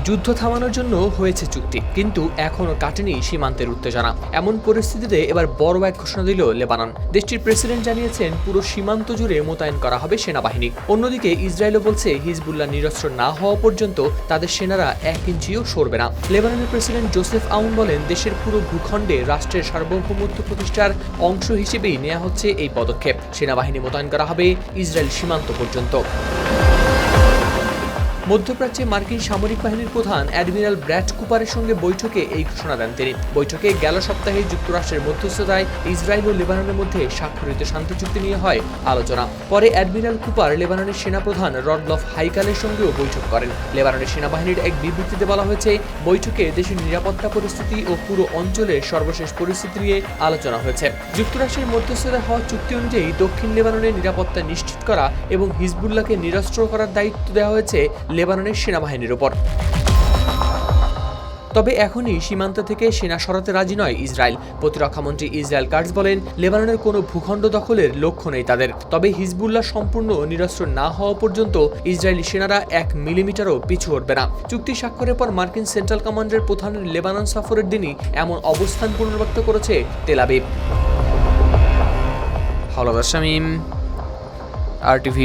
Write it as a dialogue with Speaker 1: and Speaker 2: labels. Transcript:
Speaker 1: যুদ্ধ থামানোর জন্য হয়েছে চুক্তি, কিন্তু এখনও কাটেনি সীমান্তের উত্তেজনা। এমন পরিস্থিতিতে এবার বড় এক ঘোষণা দিল লেবানন। দেশটির প্রেসিডেন্ট জানিয়েছেন পুরো সীমান্ত জুড়ে মোতায়েন করা হবে সেনাবাহিনী। অন্যদিকে ইসরায়েলও বলছে হিজবুল্লাহ নিরস্ত্র না হওয়া পর্যন্ত তাদের সেনারা 1 ইঞ্চিও সরবে না। লেবাননের প্রেসিডেন্ট জোসেফ আউন বলেন, দেশের পুরো ভূখণ্ডে রাষ্ট্রের সার্বভৌমত্ব প্রতিষ্ঠার অংশ হিসেবেই নেওয়া হচ্ছে এই পদক্ষেপ। সেনাবাহিনী মোতায়েন করা হবে ইসরায়েল সীমান্ত পর্যন্ত। মধ্যপ্রাচ্যে মার্কিন সামরিক বাহিনীর প্রধান অ্যাডমিরাল ব্র্যাড কুপারের সঙ্গে বৈঠকে এই ঘোষণা দেন তিনি। বৈঠকে গেল সপ্তাহে যুক্তরাষ্ট্রের মধ্যস্থতায় ইসরায়েল ও লেবাননের মধ্যে স্বাক্ষরিত শান্তি চুক্তি নিয়ে হয় আলোচনা। পরে অ্যাডমিরাল কুপার লেবাননের সেনাপ্রধান রডলফ হাইকালের সঙ্গেও বৈঠক করেন। লেবাননের সেনাবাহিনীর এক বিবৃতিতে বলা হয়েছে, বৈঠকে দেশের নিরাপত্তা পরিস্থিতি ও পুরো অঞ্চলের সর্বশেষ পরিস্থিতি নিয়ে আলোচনা হয়েছে। যুক্তরাষ্ট্রের মধ্যস্থতায় হওয়া চুক্তি অনুযায়ী দক্ষিণ লেবাননের নিরাপত্তা নিশ্চিত করা এবং হিজবুল্লাহকে নিরস্ত্র করার দায়িত্ব দেওয়া হয়েছে লেবাননের সেনাবাহিনীর উপর। তবে এখনই সীমান্ত থেকে সেনা সরাতে রাজি নয় ইসরায়েল। প্রতিরক্ষামন্ত্রী ইসরায়েল কাটজ বলেন, লেবাননের কোনো ভূখণ্ড দখলের লক্ষ্য নেই তাদের। তবে হিজবুল্লাহ সম্পূর্ণ নিরস্ত্র না হওয়া পর্যন্ত ইসরায়েলি সেনারা 1 মিলিমিটারও পিছু হটবে না। চুক্তি স্বাক্ষরের পর মার্কিন সেন্ট্রাল কমান্ডের প্রধানের লেবানন সফরের দিনই এমন অবস্থান পুনর্ব্যক্ত করেছে Tel Aviv. Howlader Shamim, RTV।